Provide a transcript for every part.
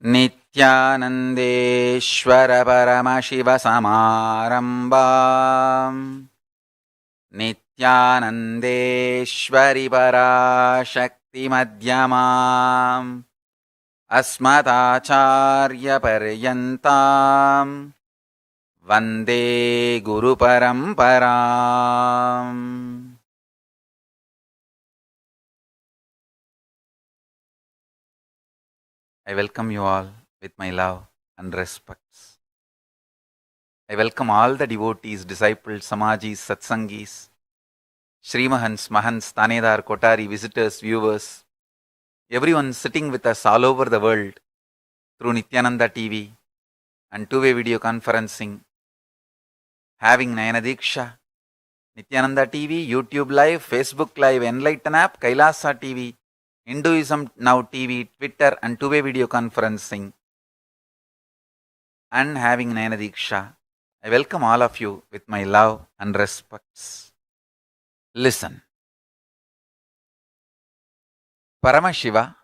नित्यानन्देश्वर परमशिवसमारम्भाम् नित्यानन्देश्वरि पराशक्तिमध्यमाम् अस्मदाचार्यपर्यन्ताम् वन्दे गुरुपरम्पराम्. I welcome you all with my love and respects. I welcome all the devotees, disciples, samajis, satsangis, Srimahans, Mahants, Tanedar, Kotari, visitors, viewers, everyone sitting with us all over the world through Nityananda TV and two-way video conferencing, having Nayana Diksha, Nityananda TV, YouTube Live, Facebook Live, Enlighten app, Kailasa TV, Hinduism Now TV, Twitter and two-way video conferencing, and having Nayana Diksha. I welcome all of you with my love and respects. Listen. Paramashiva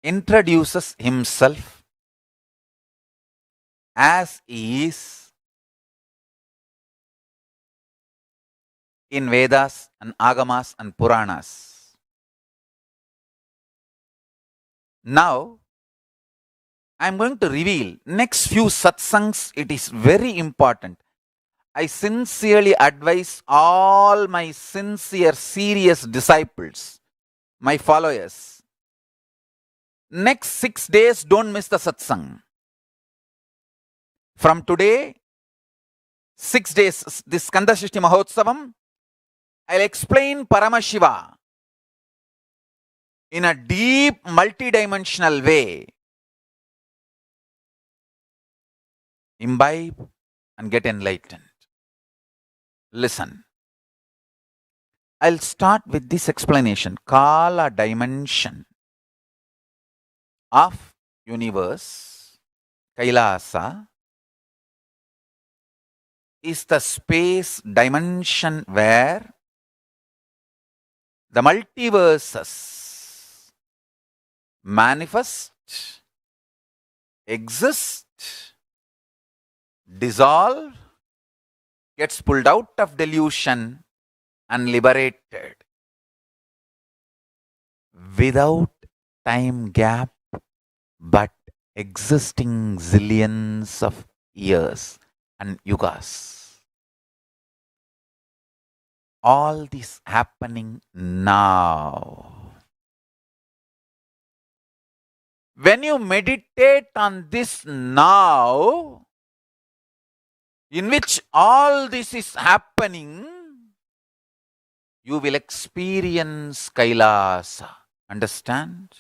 introduces himself as he is in Vedas and Agamas and Puranas. Now, I am going to reveal next few satsangs. It is very important. I sincerely advise all my sincere, serious disciples, my followers. Next 6 days, don't miss the satsang. From today, 6 days, this Skanda Shrishti Mahotsavam, I'll explain Paramashiva in a deep, multidimensional way. Imbibe and get enlightened. Listen. I'll start with this explanation. Kala dimension of universe, Kailasa, is the space dimension where the multiverses manifest, exist, dissolve, gets pulled out of delusion and liberated without time gap but existing zillions of years and yugas. All this happening now. When you meditate on this now, in which all this is happening, you will experience Kailasa. Understand?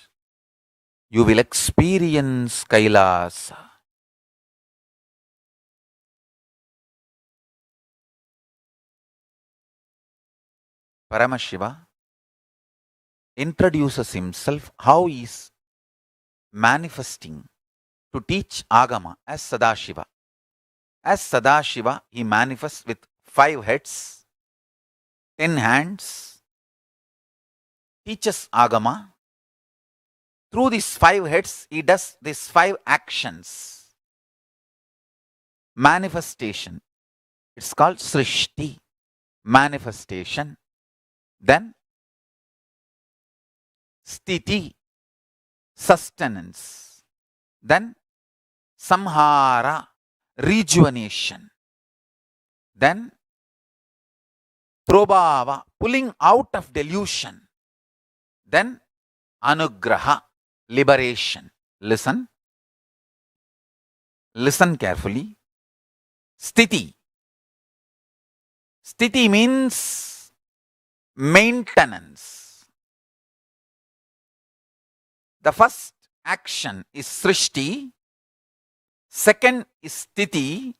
You will experience Kailasa. Paramashiva introduces himself how he is manifesting to teach Agama as Sadashiva. As Sadashiva, he manifests with 5 heads, 10 hands, teaches Agama. Through these 5 heads, he does these 5 actions. Manifestation. It's called Srishti. Manifestation. Then Sthiti. Sustenance. Then Samhara. Rejuvenation. Then Prabhava, pulling out of delusion. Then Anugraha, liberation. Listen. Listen carefully. Sthiti. Sthiti means maintenance. The first action is Srishti. Second is Sthiti.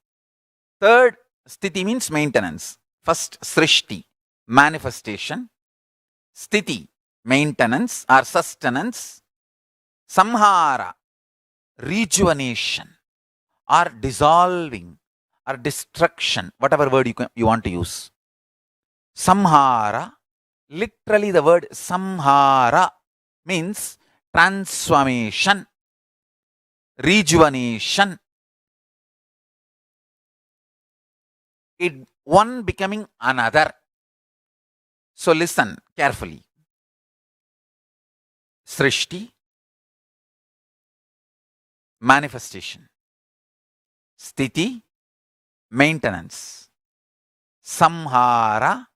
Third, Sthiti means maintenance. First, Srishti, manifestation. Sthiti, maintenance or sustenance. Samhara, rejuvenation or dissolving or destruction, whatever word you want to use. Samhara, literally the word samhara means transformation. rejuvenation, it one becoming another. So listen carefully. Srishti, manifestation. Sthiti, maintenance. Samhara,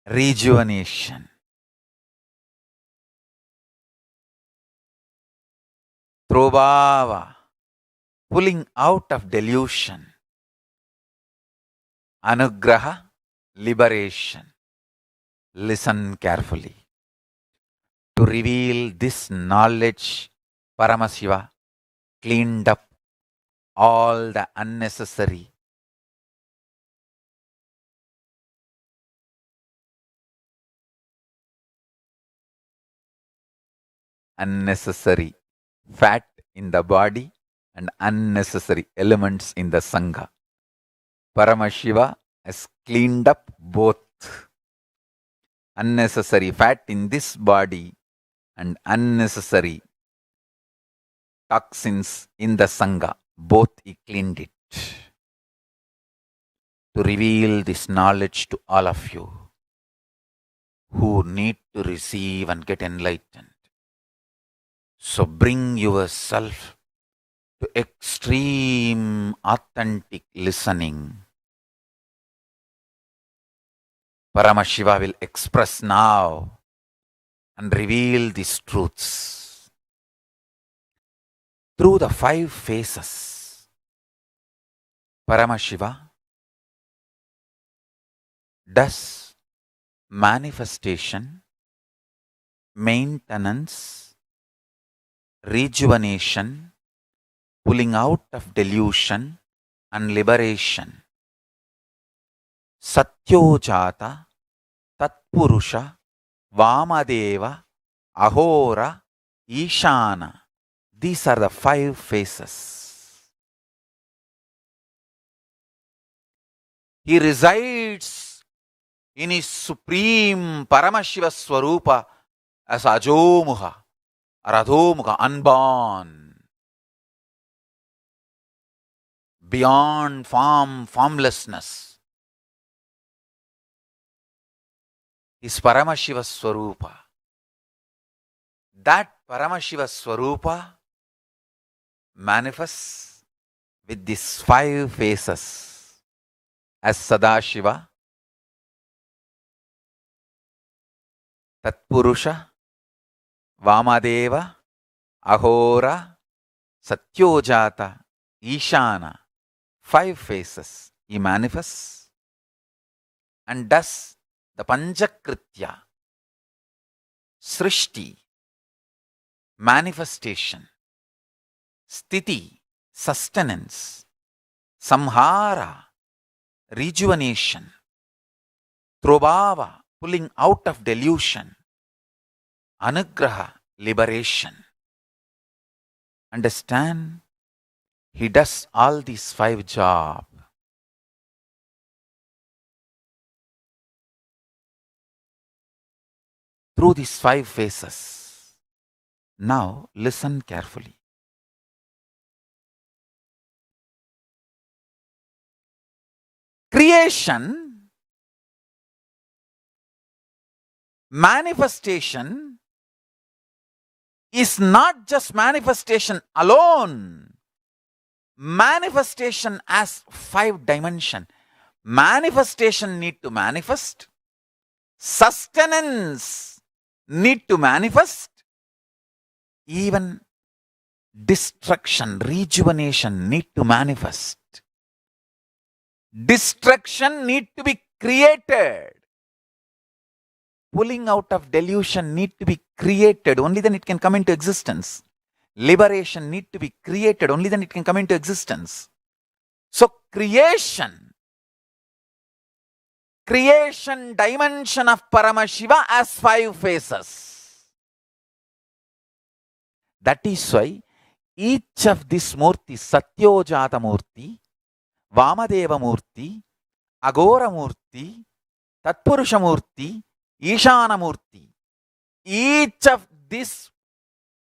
rejuvenation. Trobhava, pulling out of delusion. Anugraha, liberation. Listen carefully. To reveal this knowledge, Paramashiva cleaned up all the unnecessary fat in the body and unnecessary elements in the Sangha. Paramashiva has cleaned up both unnecessary fat in this body and unnecessary toxins in the Sangha. Both he cleaned it. To reveal this knowledge to all of you who need to receive and get enlightened. So bring yourself to extreme authentic listening. Paramashiva will express now and reveal these truths through the 5 phases. Paramashiva does manifestation, maintenance, rejuvenation, pulling out of delusion and liberation. Satyojata, Tatpurusha, Vamadeva, Ahora, Ishana. These are the 5 phases. He resides in his supreme Paramashiva Swarupa as Ajomuha, Radhomuha, unborn, beyond form, formlessness. Is Paramashiva Swarupa. That Paramashiva Swarupa manifests with these 5 phases as Sadashiva, Tatpurusha, Vamadeva, Ahora, Satyojata, Ishana. 5 phases he manifests and does the Panchakritya, Srishti, manifestation, Sthiti, sustenance, Samhara, rejuvenation, Trobhava, pulling out of delusion, Anugraha, liberation. Understand? He does all these 5 jobs. Through these 5 phases. Now listen carefully. Creation, manifestation is not just manifestation alone. Manifestation has 5 dimensions. Manifestation need to manifest. Sustenance need to manifest. Even destruction, rejuvenation need to manifest. Destruction need to be created. Pulling out of delusion need to be created. Only then it can come into existence. Liberation need to be created. Only then it can come into existence. So creation dimension of Paramashiva has 5 phases. That is why each of these Murti, Satyojata Murti, Vamadeva Murti, Agora Murti, Tatpurusha Murti, Ishana Murti, each of these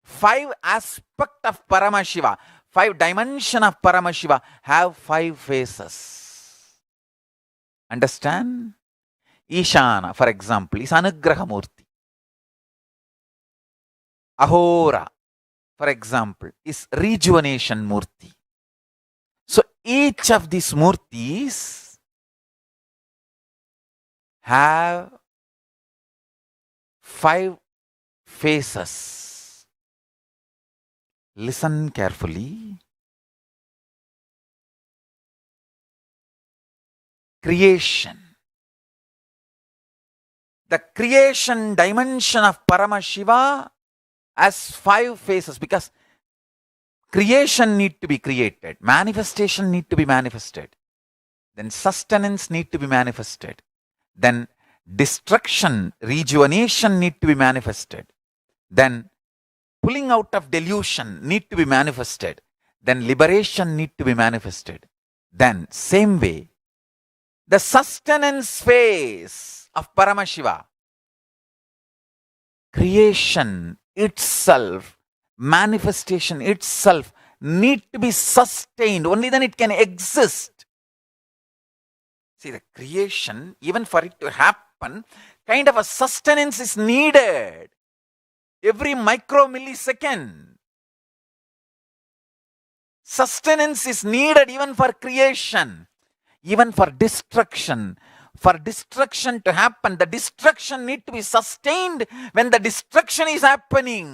5 aspects of Paramashiva, 5 dimensions of Paramashiva have 5 faces. Understand? Ishana, for example, is Anugraha Murti. Ahora, for example, is rejuvenation Murti. So each of these Murtis have 5 faces. Listen carefully. Creation. The creation dimension of Paramashiva has 5 faces, because creation need to be created, manifestation need to be manifested, then sustenance need to be manifested, then destruction, rejuvenation need to be manifested, then pulling out of delusion need to be manifested, then liberation need to be manifested. Then same way, the sustenance phase of Paramashiva, creation itself, manifestation itself need to be sustained. Only then it can exist. See, the creation, even for it to happen, kind of a sustenance is needed. Every micromillisecond, sustenance is needed even for creation, even for destruction. For destruction to happen, the destruction need to be sustained when the destruction is happening.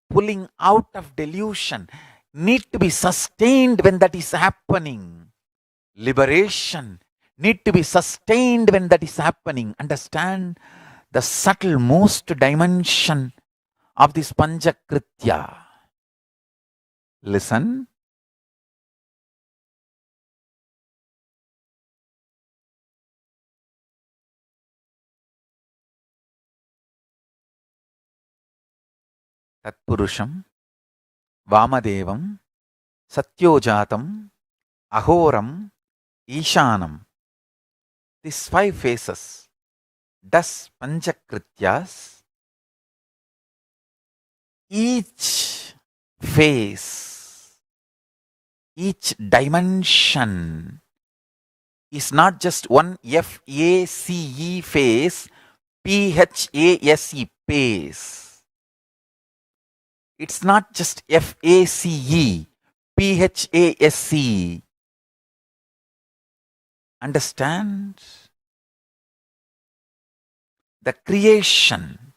Pulling out of delusion need to be sustained when that is happening. Liberation need to be sustained when that is happening. Understand the subtle most dimension of this Panchakritya. Listen. Tatpurusham, Vamadevam, Satyojatam, Ahoram, Ishanam. These 5 phases, thus Panchakrityas, each phase, each dimension is not just one F-A-C-E phase, P-H-A-S-E phase. It's not just F-A-C-E, P-H-A-S-E. Understand? The creation,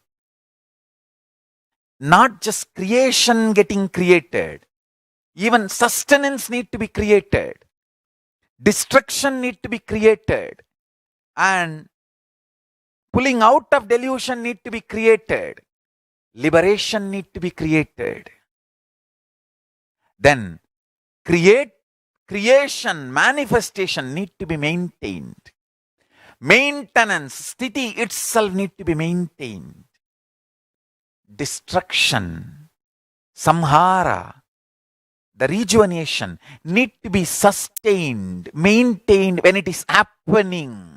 not just creation getting created, even sustenance need to be created, destruction need to be created, and pulling out of delusion need to be created. Liberation need to be created. Then creation, manifestation need to be maintained. Maintenance, sthiti itself need to be maintained. Destruction, samhara, the rejuvenation need to be sustained, maintained when it is happening.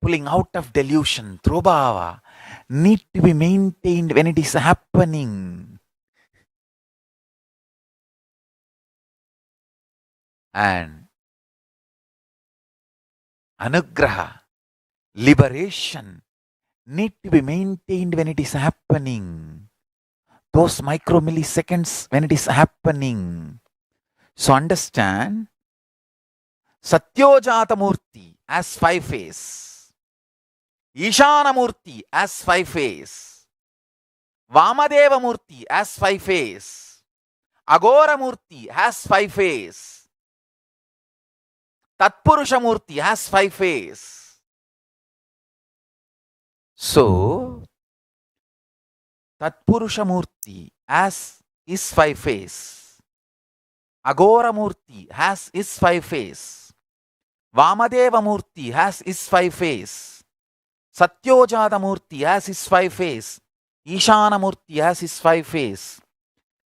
Pulling out of delusion, throbhava, need to be maintained when it is happening. And anugraha, liberation, need to be maintained when it is happening. Those micromilliseconds when it is happening. So understand, Satyojata Murti as 5 phases. Ishana Murti as 5 phases. Vamadeva Murti as 5 phases. Agora Murti has 5 phases. Tatpurusha Murti has 5 phases. So, Tatpurusha Murti as is 5 phases. Agora Murti has is 5 phases. Vamadeva Murti has is 5 phases. Satyojata Murti has his 5 phases. Ishana Murti has his 5 phases.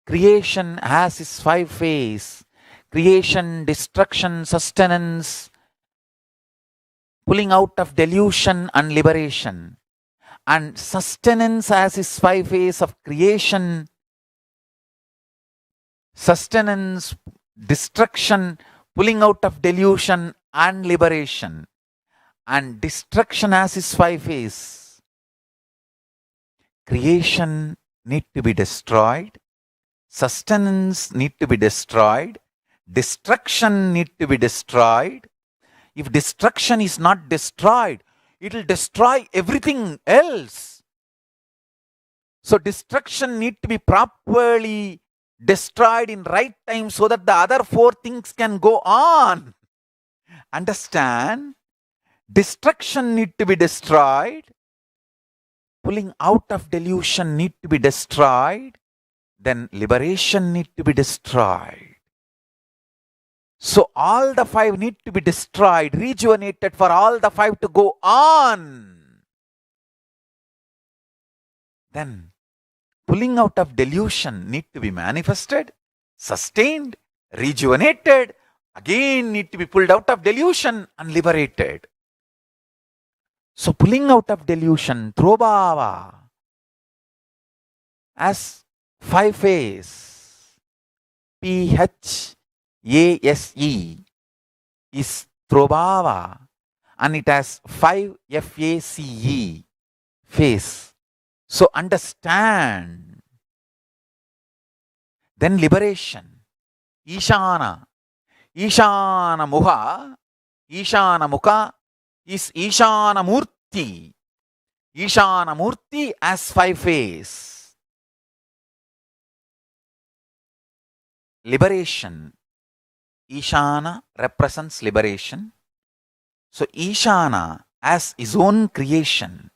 Creation has his 5 phases. creation, destruction, sustenance, pulling out of delusion and liberation. And sustenance has its 5 phases of creation, sustenance, destruction, pulling out of delusion and liberation. And destruction has its 5 phases. Creation need to be destroyed, sustenance need to be destroyed, destruction need to be destroyed. If destruction is not destroyed, it will destroy everything else. So destruction need to be properly destroyed in right time so that the other 4 things can go on. Understand? Destruction need to be destroyed. Pulling out of delusion need to be destroyed. Then liberation need to be destroyed. So all the 5 need to be destroyed, rejuvenated for all the 5 to go on. Then pulling out of delusion need to be manifested, sustained, rejuvenated, again need to be pulled out of delusion and liberated. So pulling out of delusion, Throbhava, as 5 phases, PHASE is Throbhava, and it has 5 FACE, phase. So understand. Then liberation, Ishana, Ishana Mukha, Ishana Mukha is Ishana Murti. Ishana Murti has 5 phases. Liberation. Ishana represents liberation. So Ishana as his own creation.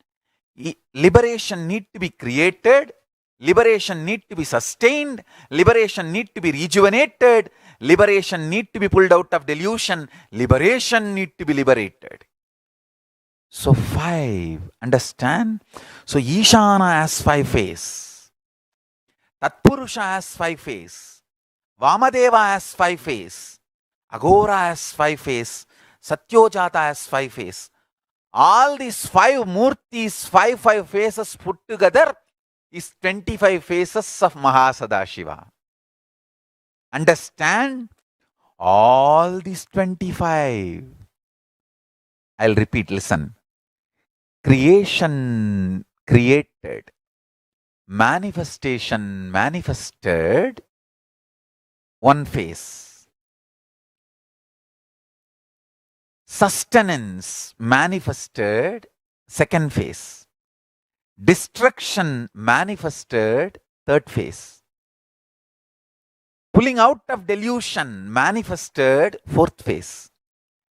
Liberation need to be created. Liberation need to be sustained. Liberation need to be rejuvenated. Liberation need to be pulled out of delusion. Liberation need to be liberated. So 5, understand? So Ishana has 5 phases. Tatpurusha has 5 phases. Vamadeva has 5 phases. Aghora has 5 phases. Satyojata has 5 phases. All these 5 murtis, 5 phases put together is 25 phases of Mahasadashiva. Understand? All these 25. I'll repeat, listen. Creation created, manifestation manifested, 1 phase. Sustenance manifested, 2nd phase. Destruction manifested, 3rd phase. Pulling out of delusion manifested, 4th phase.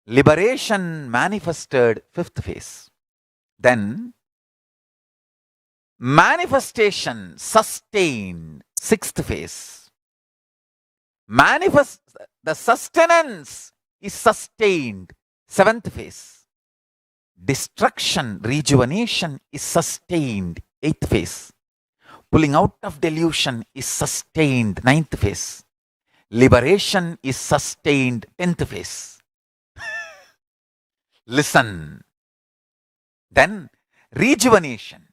Liberation manifested, 5th phase. Then manifestation sustained, 6th phase. The sustenance is sustained, 7th phase. Destruction, rejuvenation is sustained, 8th phase. Pulling out of delusion is sustained, 9th phase. Liberation is sustained, 10th phase. Listen. Then rejuvenation,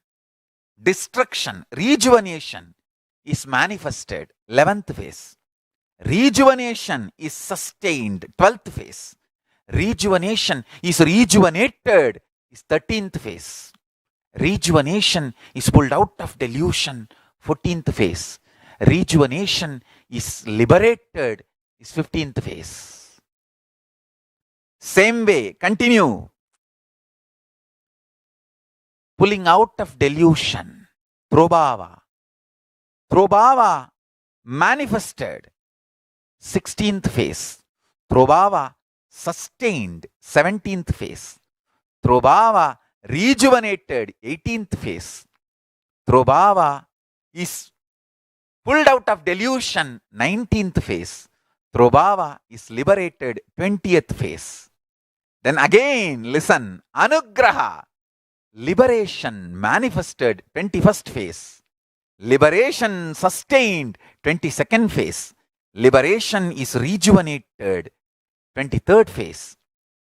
destruction, rejuvenation is manifested, 11th phase. Rejuvenation is sustained, 12th phase. Rejuvenation is rejuvenated, is 13th phase. Rejuvenation is pulled out of delusion, 14th phase. Rejuvenation is liberated, is 15th phase. Same way, continue. Pulling out of delusion, Throbhava. Throbhava manifested, 16th phase. Throbhava sustained, 17th phase. Throbhava rejuvenated, 18th phase. Throbhava is pulled out of delusion, 19th phase. Throbhava is liberated, 20th phase. Then again, listen, Anugraha. Liberation manifested, 21st phase. Liberation sustained, 22nd phase. Liberation is rejuvenated. 23rd phase.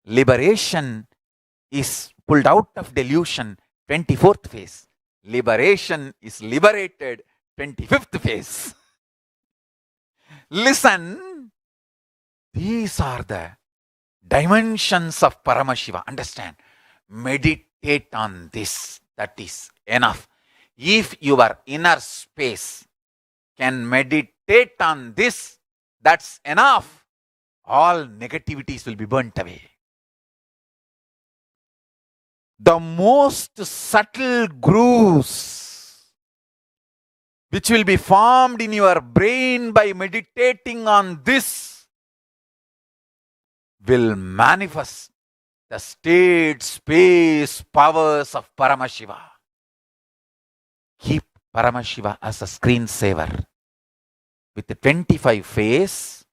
Liberation is pulled out of delusion. 24th phase. Liberation is liberated. 25th phase. Listen. These are the dimensions of Paramashiva. Understand. Meditate on this. That is enough. If your inner space can meditate on this, that's enough. All negativities will be burnt away. The most subtle grooves which will be formed in your brain by meditating on this will manifest the state, space, powers of Paramashiva. Keep Paramashiva as a screensaver. With the 25 face,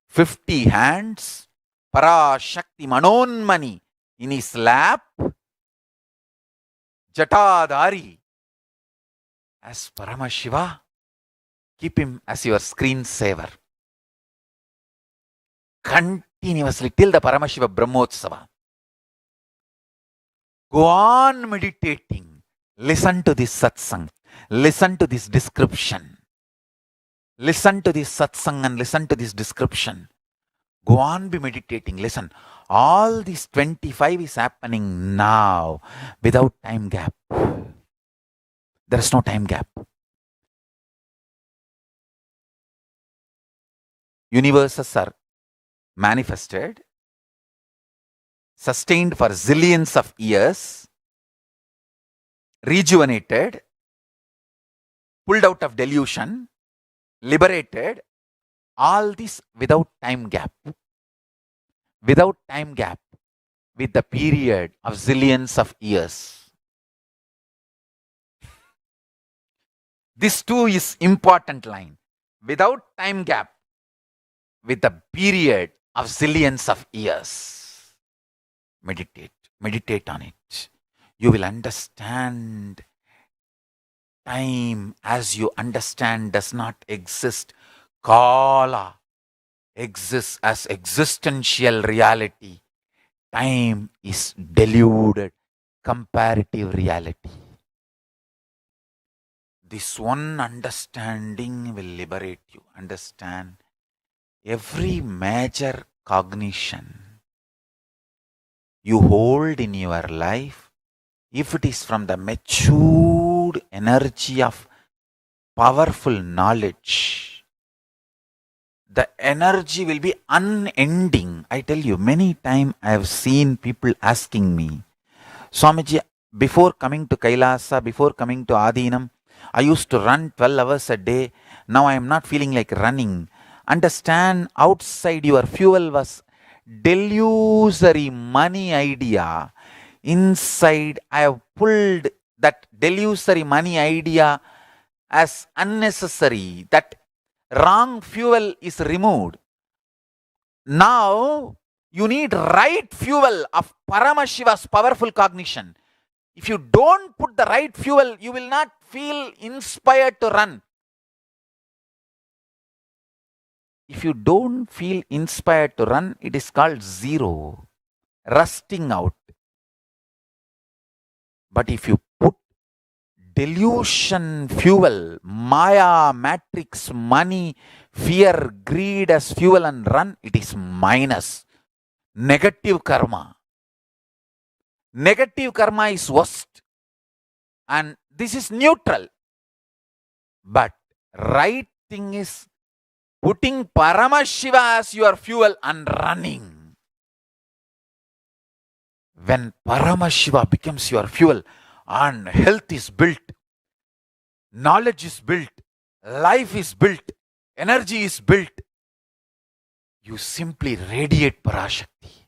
50 hands, Parashakti Manonmani in his lap, Jatadhari as Paramashiva. Keep him as your screensaver. Continuously till the Paramashiva Brahmotsava. Go on meditating. Listen to this satsang. Listen to this description. Listen to this satsang and listen to this description. Go on be meditating. Listen. All this 25 is happening now without time gap. There is no time gap. Universes are manifested, sustained for zillions of years, rejuvenated, pulled out of delusion, liberated, all this without time gap. Without time gap, with the period of zillions of years. This too is important line. Without time gap, with the period of zillions of years. Meditate. Meditate on it. You will understand time as you understand does not exist. Kala exists as existential reality. Time is deluded comparative reality. This one understanding will liberate you. Understand? Every major cognition you hold in your life, if it is from the matured energy of powerful knowledge, the energy will be unending. I tell you, many times I have seen people asking me, Swamiji, before coming to Kailasa, before coming to Adinam, I used to run 12 hours a day. Now I am not feeling like running. Understand, outside your fuel was delusory money idea. Inside I have pulled that delusory money idea as unnecessary. That wrong fuel is removed. Now you need right fuel of Paramashiva's powerful cognition. If you don't put the right fuel, you will not feel inspired to run. If you don't feel inspired to run, it is called zero, rusting out. But if you put delusion fuel, Maya, matrix, money, fear, greed as fuel and run, it is minus. Negative karma. Negative karma is worst. And this is neutral. But right thing is putting Paramashiva as your fuel and running. When Paramashiva becomes your fuel and health is built, knowledge is built, life is built, energy is built, you simply radiate Parashakti.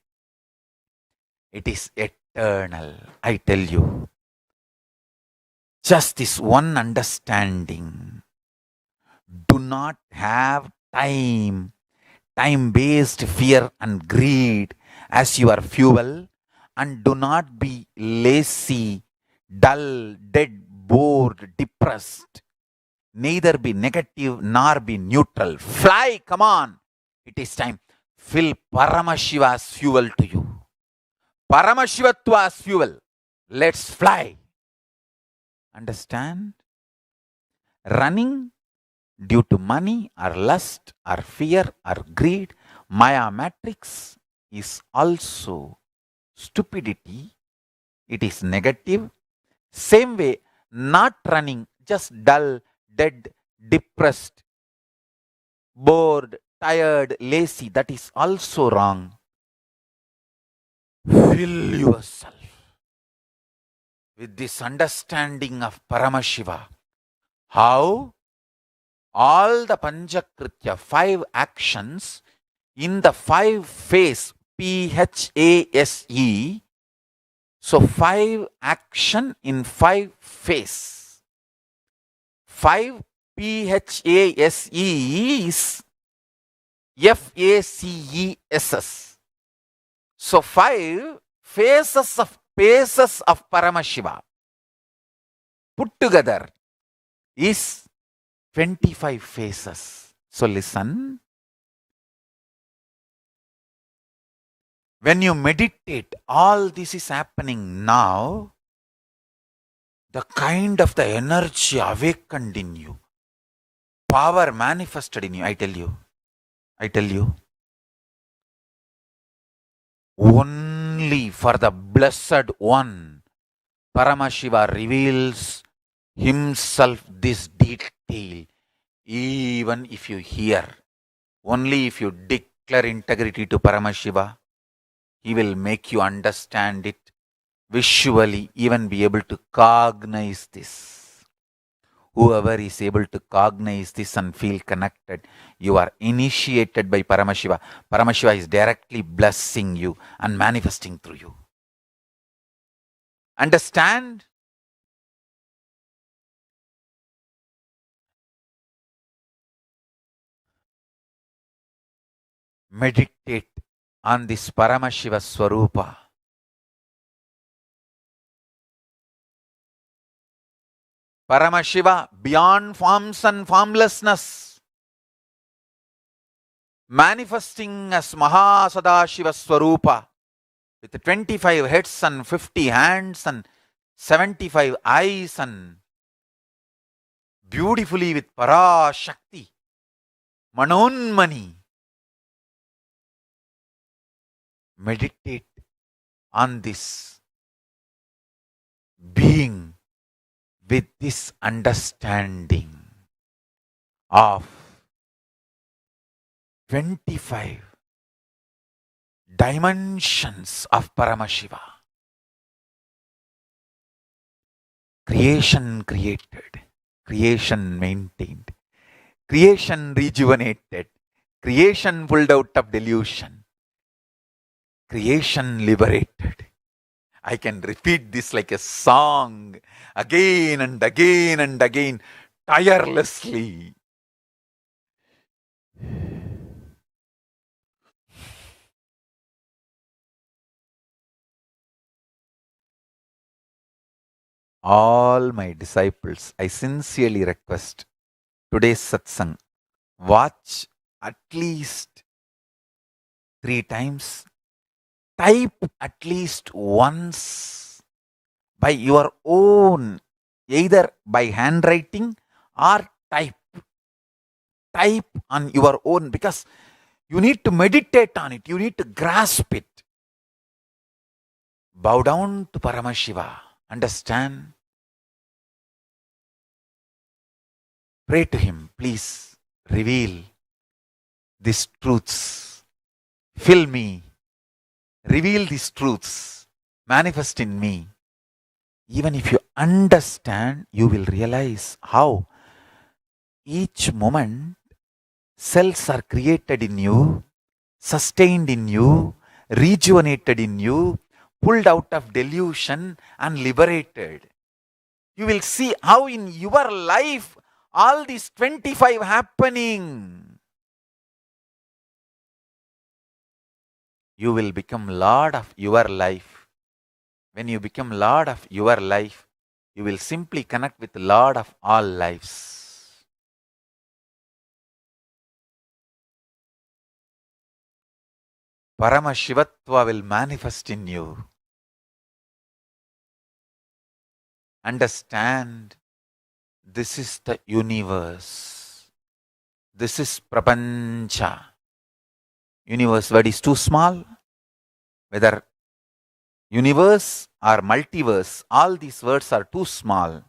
It is eternal, I tell you. Just this one understanding. Do not have time-based fear and greed as your fuel, and do not be lazy, dull, dead, bored, depressed. neither be negative nor be neutral. Fly, come on. It is time. Fill Paramashiva as fuel to you. Paramashivatva as fuel. Let's fly. Understand? Running due to money or lust or fear or greed, Maya matrix, is also stupidity. It is negative. Same way, not running, just dull, dead, depressed, bored, tired, lazy, that is also wrong. Fill yourself with this understanding of Paramashiva. How all the Panchakritya, 5 actions in the 5 phase, PHASE. So 5 action in 5 phase. 5 PHASE is FACESS. So 5 phases of Paramashiva put together is 25 phases. So listen. When you meditate, all this is happening now. The kind of the energy awakened in you, power manifested in you, I tell you. Only for the Blessed One, Paramashiva reveals himself this detail. Even if you hear, only if you declare integrity to Paramashiva, he will make you understand it visually, even be able to cognize this. Whoever is able to cognize this and feel connected, you are initiated by Paramashiva. Paramashiva is directly blessing you and manifesting through you. Understand? Meditate on this Paramashiva Swarupa. Paramashiva beyond forms and formlessness, manifesting as Mahasadashiva Swarupa with 25 heads and 50 hands and 75 eyes and beautifully with Parashakti, Manonmani. Meditate on this being with this understanding of 25 dimensions of Paramashiva. Creation created, creation maintained, creation rejuvenated, creation pulled out of delusion, creation liberated. I can repeat this like a song again and again and again, tirelessly. All my disciples, I sincerely request today's satsang, watch at least 3 times. Type at least once by your own, either by handwriting or type. Type on your own, because you need to meditate on it. You need to grasp it. Bow down to Paramashiva. Understand? Pray to him. Please reveal these truths. Fill me. Reveal these truths, manifest in me. Even if you understand, you will realize how each moment cells are created in you, sustained in you, rejuvenated in you, pulled out of delusion and liberated. You will see how in your life all these 25 happening. You will become Lord of your life. When you become Lord of your life, you will simply connect with the Lord of all lives. Paramashivatva will manifest in you. Understand, this is the universe. This is Prapancha. Universe word is too small. Whether universe or multiverse, all these words are too small.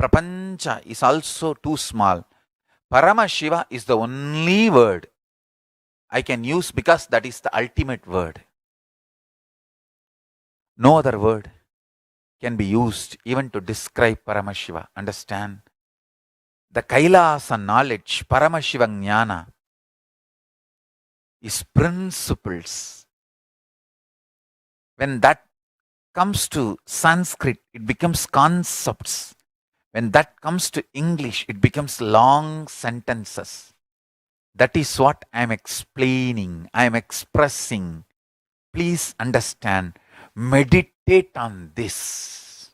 Prapancha is also too small. Paramashiva is the only word I can use because that is the ultimate word. No other word can be used even to describe Paramashiva. Understand? The Kailasa knowledge, Paramashiva Jnana, is principles. When that comes to Sanskrit, it becomes concepts. When that comes to English, it becomes long sentences. That is what I am explaining, I am expressing. Please understand. Meditate on this.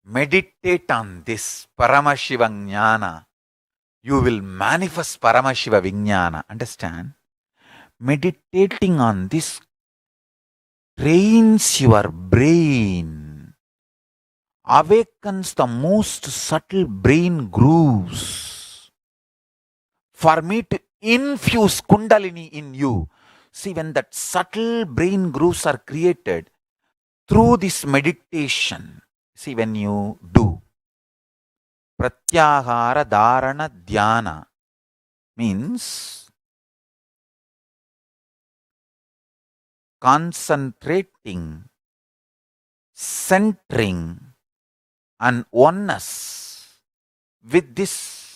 Meditate on this Paramashiva Jnana. You will manifest Paramashiva Vijnana. Understand? Meditating on this trains your brain, awakens the most subtle brain grooves for me to infuse Kundalini in you. See, when that subtle brain grooves are created through this meditation, see, when you do Pratyahara Dharana Dhyana, means concentrating, centering, and oneness with these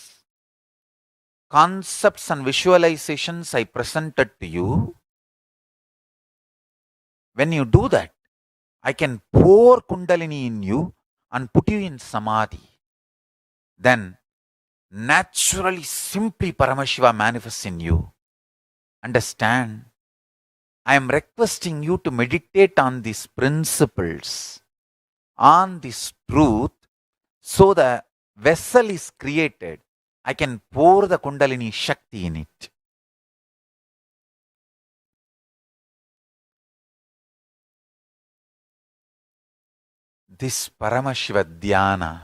concepts and visualizations I presented to you. When you do that, I can pour Kundalini in you and put you in Samadhi. Then, naturally, simply Paramashiva manifests in you. Understand? I am requesting you to meditate on these principles, on this truth, so the vessel is created. I can pour the Kundalini Shakti in it. This Paramashiva Dhyana,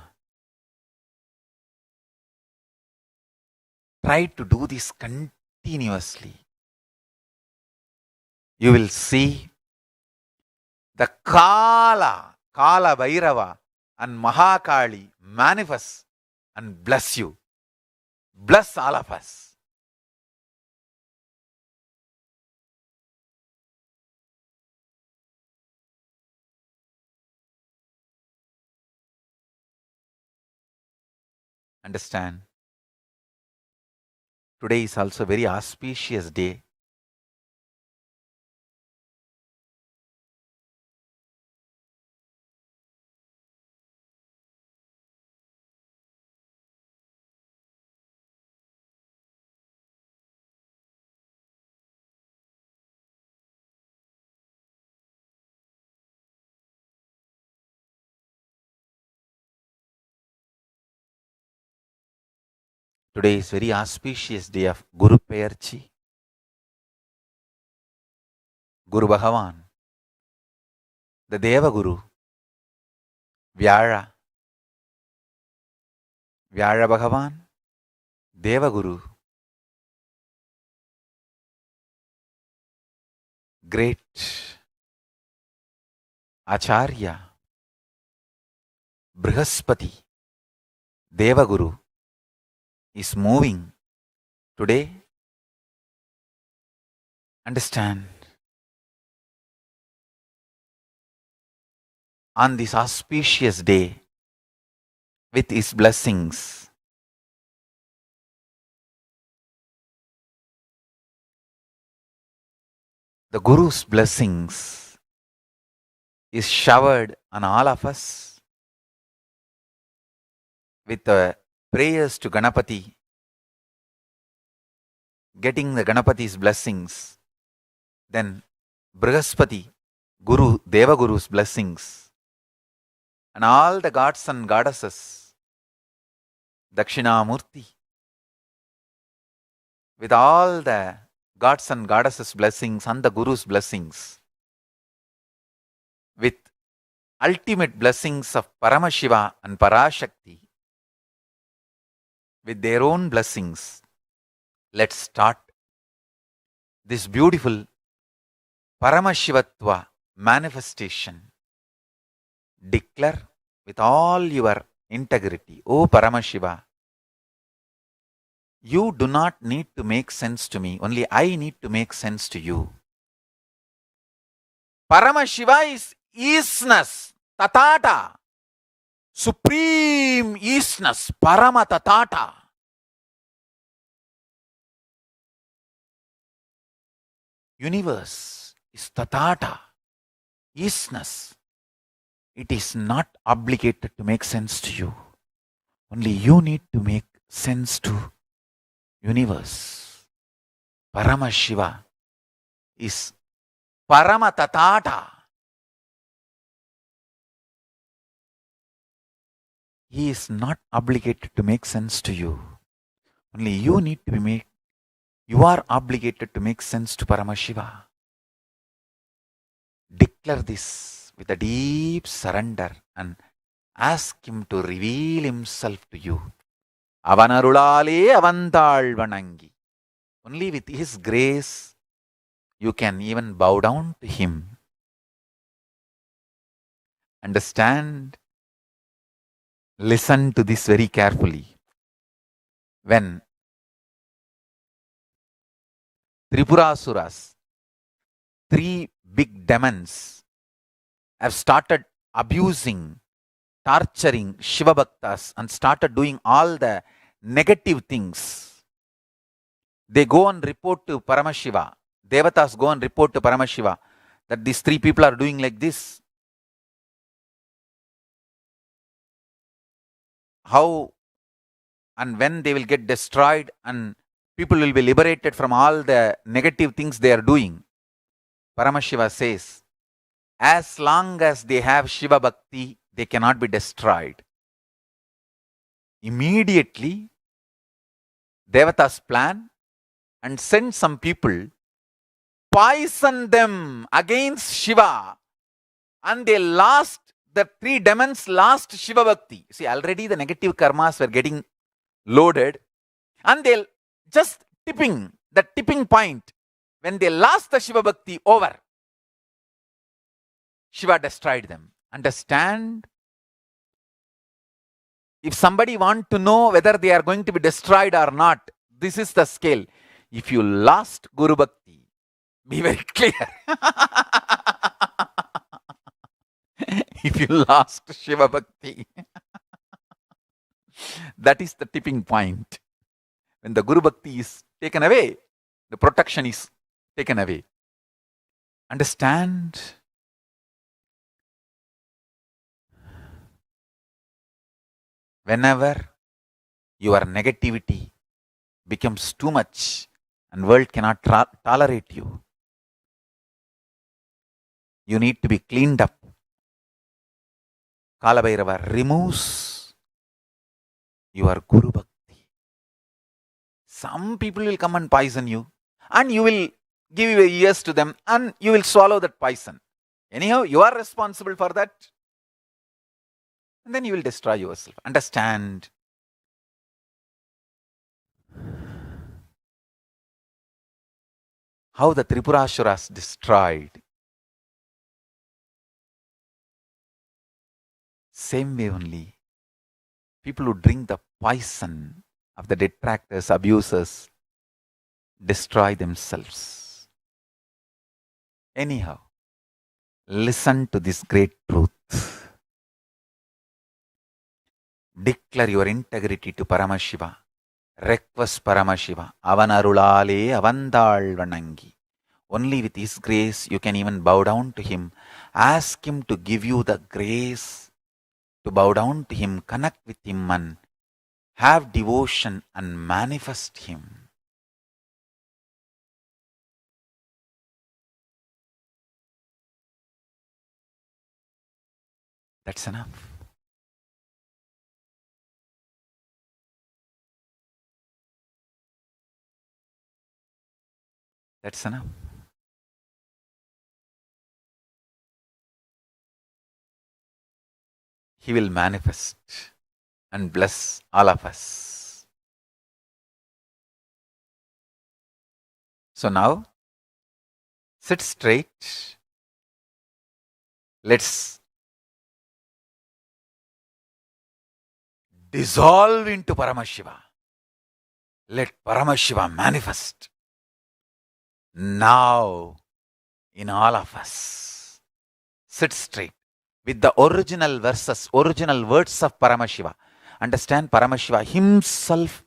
try to do this continuously. You will see the Kala Bhairava and Mahakali manifest and bless you. Bless all of us. Understand? Today is also a very auspicious day. Today is very auspicious day of Guru Peyarchi. Guru Bhagavan, the Deva Guru, Vyara Bhagavan, Deva Guru, great Acharya, Brihaspati, Deva Guru is moving today. Understand? On this auspicious day, with his blessings, the Guru's blessings is showered on all of us with the prayers to Ganapati, getting the Ganapati's blessings, then Brihaspati, Guru, Deva Guru's blessings, and all the gods and goddesses, Dakshinamurti, with all the gods and goddesses' blessings and the Guru's blessings, with ultimate blessings of Paramashiva and Parashakti, with their own blessings, let's start this beautiful Paramashivatva manifestation. Declare with all your integrity, O Paramashiva, you do not need to make sense to me, only I need to make sense to you. Paramashiva is isness, tatata, supreme isness, Parama tatata. Universe is tatata, isness. It is not obligated to make sense to you. Only you need to make sense to universe. Paramashiva is Parama tatata. He is not obligated to make sense to you. Only you need to you are obligated to make sense to Paramashiva. Declare this with a deep surrender and ask him to reveal himself to you. Avanarulale avandal vanangi. Only with his grace you can even bow down to him. Understand? Listen to this very carefully. When Tripurasuras, 3 big demons, have started abusing, torturing Shiva Bhaktas and started doing all the negative things, they go and report to Paramashiva. Devatas go and report to Paramashiva that these 3 people are doing like this. How and when they will get destroyed and people will be liberated from all the negative things they are doing. Paramashiva says, as long as they have Shiva Bhakti, they cannot be destroyed. Immediately, Devatas plan and send some people, poison them against Shiva, and they lost, the 3 demons lost Shiva Bhakti. See, already the negative karmas were getting loaded, and they'll just the tipping point, when they lost the Shiva Bhakti over, Shiva destroyed them. Understand? If somebody want to know whether they are going to be destroyed or not, this is the scale. If you lost Guru Bhakti, be very clear. If you lost Shiva Bhakti, that is the tipping point. When the Guru Bhakti is taken away, the protection is taken away. Understand? Whenever your negativity becomes too much and world cannot tolerate you, you need to be cleaned up. Kalabhairava removes your Guru Bhakti. Some people will come and poison you, and you will give your ears to them, and you will swallow that poison. Anyhow, you are responsible for that. And then you will destroy yourself. Understand? How the Tripurasuras destroyed. Same way only, people who drink the poison of the detractors, abusers, destroy themselves. Anyhow, listen to this great truth. Declare your integrity to Paramashiva. Request Paramashiva. Avanarulale avandal vanangi. Only with his grace you can even bow down to him. Ask him to give you the grace to bow down to him, connect with him, and have devotion and manifest him. That's enough. That's enough. He will manifest and bless all of us. So now, sit straight. Let's dissolve into Paramashiva. Let Paramashiva manifest now in all of us. Sit straight with the original verses, original words of Paramashiva. Understand, Paramashiva himself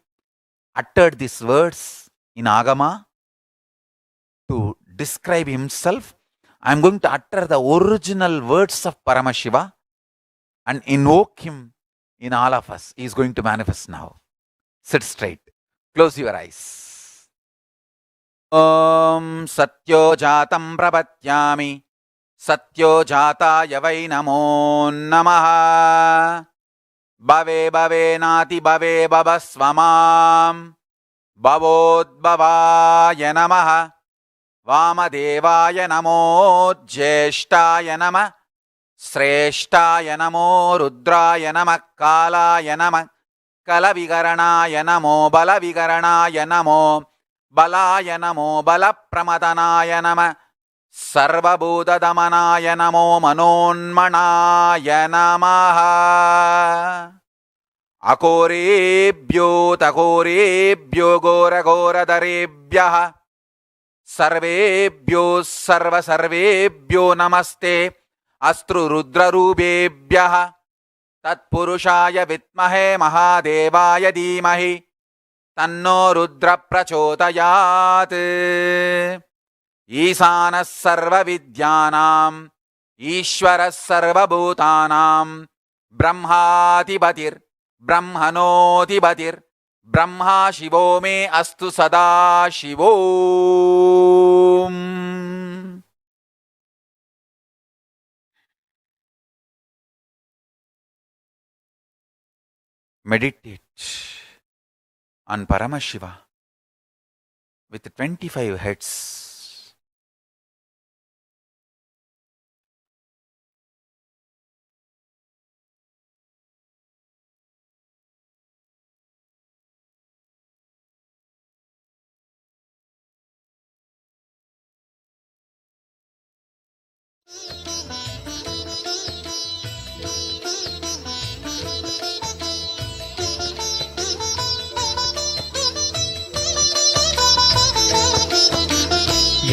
uttered these words in Agama to describe himself. I am going to utter the original words of Paramashiva and invoke him in all of us. He is going to manifest now. Sit straight. Close your eyes. Om Satyo Jatam Prapatyami Satyo Jataya Vai Namo Namaha Bhave Bhave Nati Bhave Bhavasvamam Bhavodbhavaya Namaha Vamadevaya Namo Jyeshtaya Nama Sreshtaya Namo Rudraya Nama Kalaya Nama Kalavigaranaya Namo Balavigaranaya Namo Balaya Namo Balapramadhanaya Nama Sarvabhuta Damanaya Namo Manonmanaya Namaha Akorebhyo Takorebhyo Gora Gora Darebhyaha Sarvebhyo Sarva Sarvebhyo Namaste Astru Rudra Rubebhyaha Tatpurushaya Vitmahe Mahadevaya Dhimahi Tanno Rudra Prachodayat Isana Sarva Vidyanam Ishvara Sarva Bhutanam Brahmatibatir Brahmanotibatir Brahma Shivo me astu sada Shivom. Meditate on Paramashiva with 25 heads.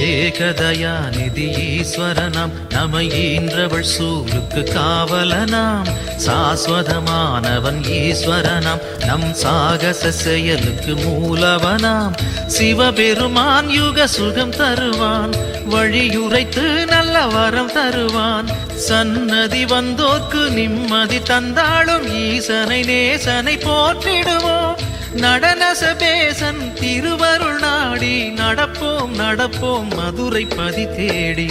ஏகதயாநிதி ஈஸ்வரனாம் நம்மை ஈன்றவள் சூலுக்கு காவலனாம் சாஸ்வதமானவன் ஈஸ்வரனாம் நம் சாகச செயலுக்கு மூலவனாம் சிவபெருமான் யுக சுகம் தருவான் வழியுரைத்து நல்ல வரம் தருவான் சன்னதி வந்தோர்க்கு நிம்மதி தந்தாளும் ஈசனை நேசனை போற்றிடுவோம் நடன சபேசன் திருவருள் நாடி நடப்போம் நடப்போம் மதுரை பதி தேடி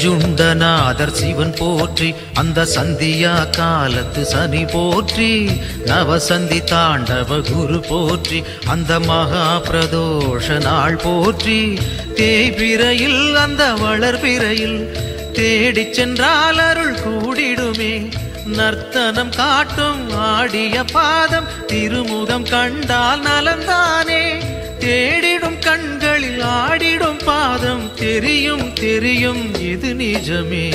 நஞ்சுண்டநாதர் சிவன் போற்றி அந்த சந்தியா காலத்து சனி போற்றி நவசந்தி தாண்டவ குரு போற்றி அந்த மகா பிரதோஷ நாள் போற்றி தேய்பிரையில் அந்த வளர்பிரையில் தேடிச் சென்றால் அருள் கூடிடுமே நர்த்தனம் காட்டும் ஆடிய பாதம் திருமுகம் கண்டால் நலந்தானே தேடிடும் கண்களில் ஆடிடும் பாதம் தெரியும் தெரியும் இது நிஜமே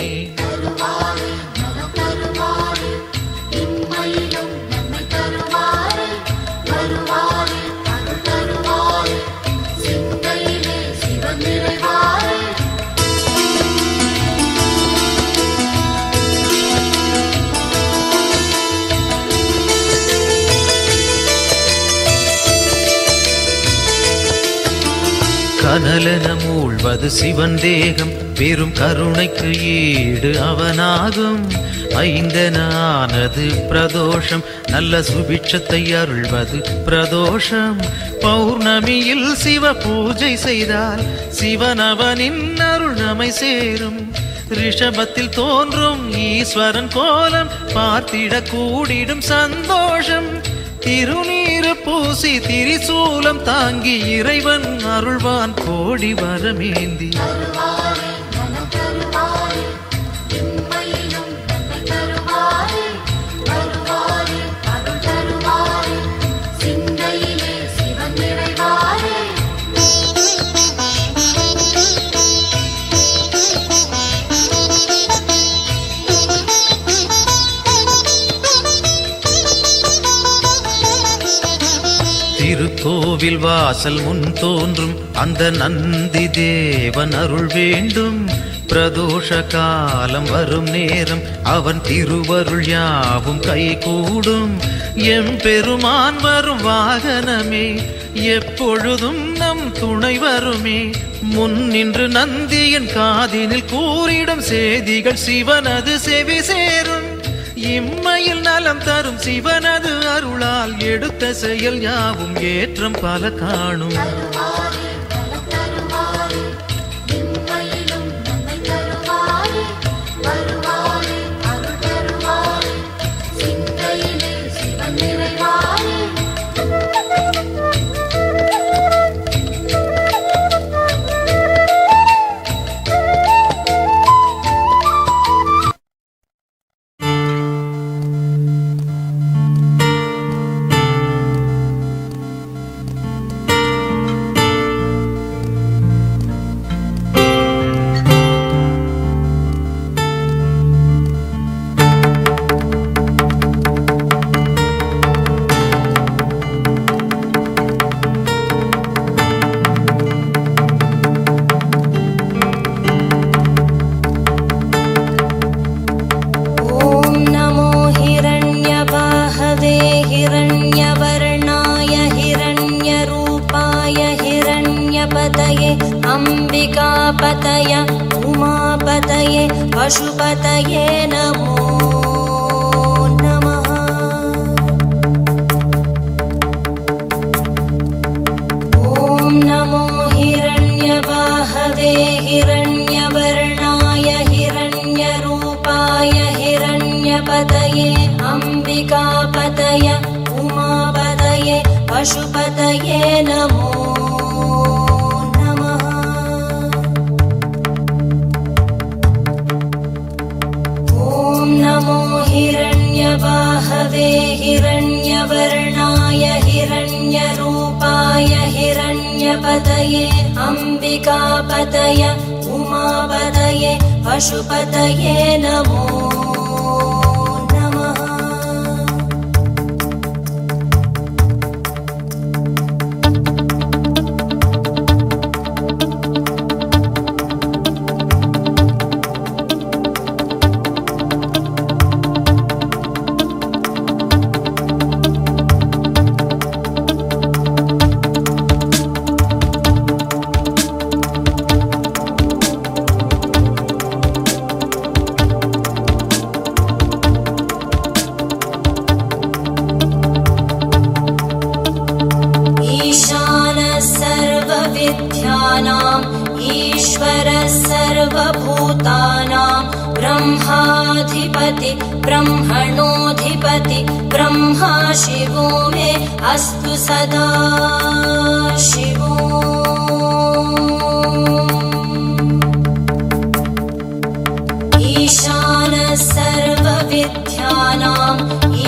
கனலென மூழ்வது சிவன் தேகம் பெரும் கருணைக்கு ஈடு அவனாகும் ஐந்தென ஆனது பிரதோஷம், நல்ல சுபிட்சத்தை அருள்வது பிரதோஷம். பௌர்ணமியில் சிவ பூஜை செய்தால் சிவனவனின் அருள் நம்மை சேரும். ரிஷபத்தில் தோன்றும் ஈஸ்வரன் கோலம் பார்த்திட கூடிடும் சந்தோஷம். திருநீறு பூசி திரிசூலம் தாங்கி இறைவன் அருள்வான் கோடி வரமேந்தி. திருக்கோவில் வாசல் முன் தோன்றும் அந்த நந்தி தேவன் அருள் வேண்டும். பிரதோஷ காலம் வரும் நேரம் அவன் திருவருள் யாவும் கைகூடும். எம்பெருமான் வரும் வாகனமே எப்பொழுதும் நம் துணை வருமே. முன் நின்று நந்தியின் காதினில் கூறிடும் செய்திகள் சிவனது செவி சேரும். இம்மையில் நலம் தரும் சிவனது அருளால் எடுத்த செயல் யாவும் ஏற்றம் பல காணும். अंबिकापतय उमापतये पशुपतये नमो नमः। ॐ नमो हिरण्यवाहवे हिरण्यवर्णाय हिरण्यरूपाय हिरण्यपतये अंबिकापतय उमापतये पशुपतये नमो हिरण्यवाहवे हिरण्यवर्णाय हिरण्यरूपाय हिरण्यपतये अंबिकापतय उमापतये पशुपतये नमो नमः। ईश्वरः सर्वभूतानां ब्रह्माधिपति ब्रह्मणोऽधिपति ब्रह्मा शिवो मे अस्तु सदा शिवो। ईशानः सर्वविद्यानाम्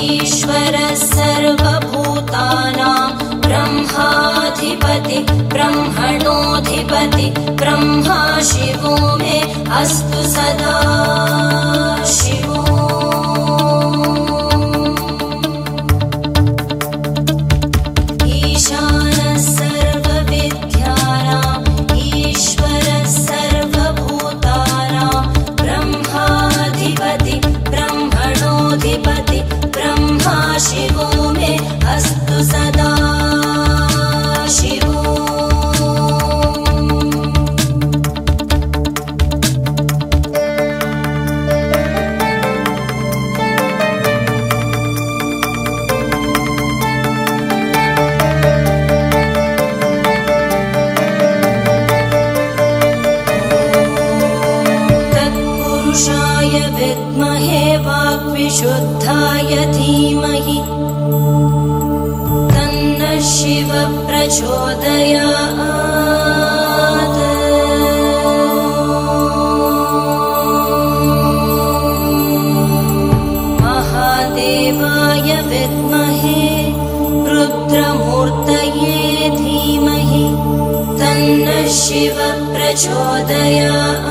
ईश्वरः सर्वभूतानां ब्रह्माधिपति ब्रह्मणोऽधिपति ब्रह्मा शिवो मे अस्तु सदा शिवो। ईशानः सर्वविद्यानाम् ईश्वरः सर्वभूतानां ब्रह्माधिपति ब्रह्मणोऽधिपति ब्रह्मा शिवो मे अस्तु सदा शिवो। महादेवाय धीमहि तन्नः शिवः प्रचोदयात् महादेवाय विद्महे रुद्रमूर्तये धीमहि तन्नः शिवः प्रचोदयात्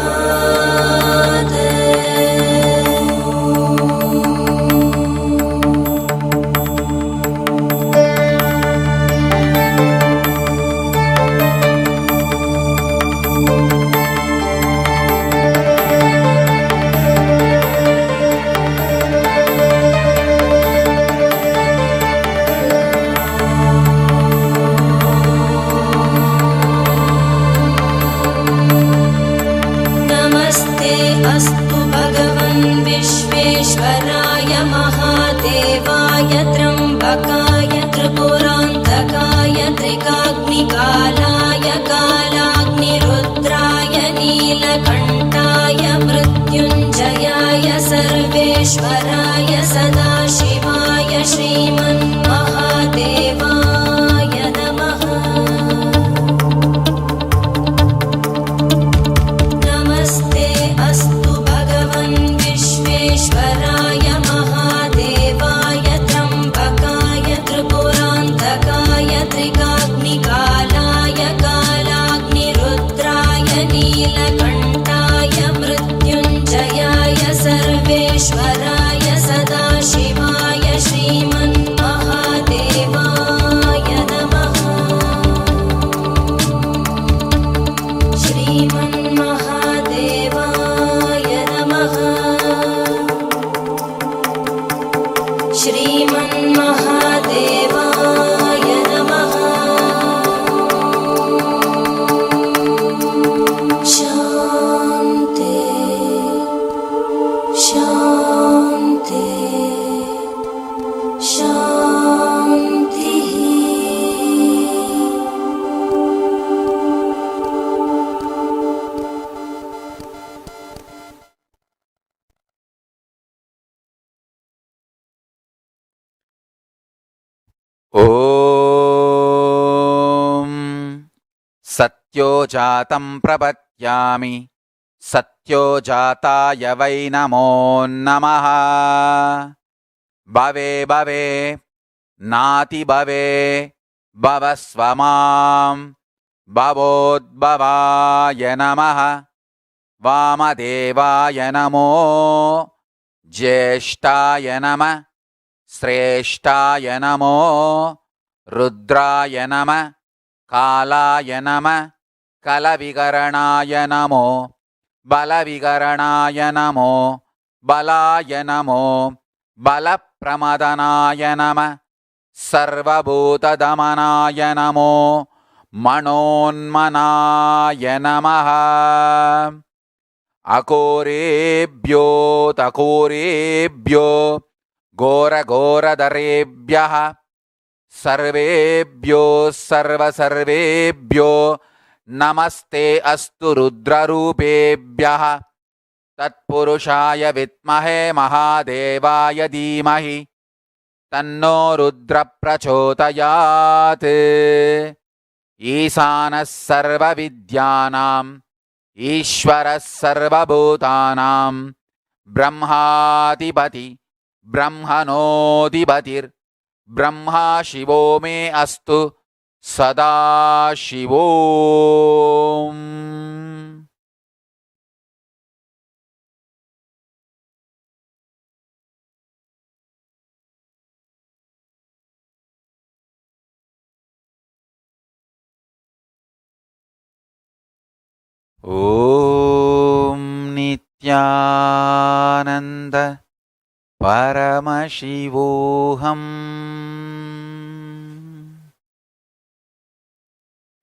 नमस्ते अस्तु भगवन् विश्वेश्वराय महादेवाय त्र्यम्बकाय त्रिपुरान्तकाय त्रिकाग्निकालाय कालाग्निरुद्राय नीलकण्ठाय मृत्युञ्जयाय सर्वेश्वराय सदाशिवाय श्रीमन्महादेवाय नमः नमस्ते अस्तु भगवन् विश्वेश्वराय महादेवाय त्र्यम्बकाय त्रिपुरान्तकाय त्रिकाग्निकालाय कालाग्निरुद्राय नीलकण्ठाय मृत्युञ्जयाय सर्वेश्वराय सदाशिवाय श्रीमन्महादेवाय नमः श्रीमन्महादेवाय नमः श्रीमन्महादेवाय नमः शान्ति शान्ति शान्तिः ॐ सत्यो जातं प्रपद्यामि सत्यो जाताय वै नमो नमः भवे भवे नाति भवे भवस्व मां भवोद्भवाय नमः वामदेवाय नमो ज्येष्ठाय नमः श्रेष्ठाय नमो रुद्राय नमः कालाय नमः कलविकरणाय नमो बलविकरणाय नमो बलाय नमो बलप्रमदनाय नमः सर्वभूतदमनाय नमो मनोन्मनाय नमः अकोरेभ्यो तकोरेभ्यो घोरघोरधरेभ्यः सर्वेभ्यो सर्वसर्वेभ्यो नमस्ते अस्तु रुद्ररूपेभ्यः तत्पुरुषाय विद्महे महादेवाय धीमहि तन्नो रुद्र प्रचोदयात् ईशानः सर्वविद्यानाम् ईश्वरः सर्वभूतानां ब्रह्माधिपति ब्रह्मणोऽधिपतिर्ब्रह्मा शिवो मे अस्तु सदा शिवो ॐ नित्यानन्द परमशिवोऽहम्.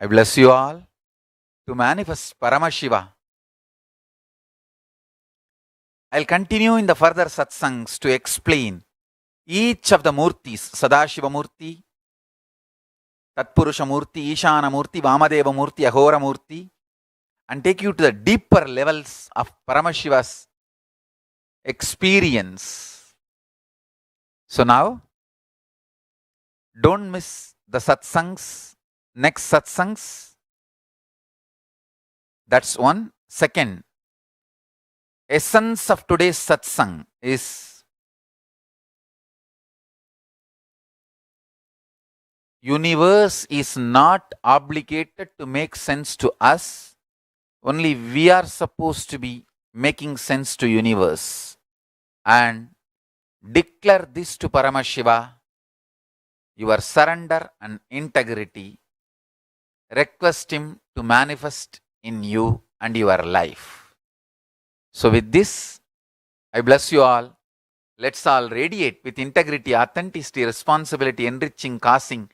I bless you all to manifest Paramashiva. I'll continue in the further satsangs to explain each of the murtis, Sadashiva Murti, Tatpurusha Murti, Ishana Murti, Vamadeva Murti, Ahora Murti, and take you to the deeper levels of Paramashiva's experience. So now, don't miss the satsangs, next satsangs. That's one. Second, essence of today's satsang is universe is not obligated to make sense to us. Only we are supposed to be making sense to universe. And declare this to Paramashiva, your surrender and integrity. Request him to manifest in you and your life. So with this, I bless you all. Let's all radiate with integrity, authenticity, responsibility, enriching, causing,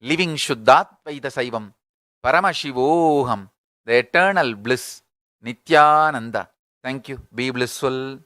living Shuddhatvaita Saivam, Paramashivoham, the eternal bliss, Nityananda. Thank you. Be blissful.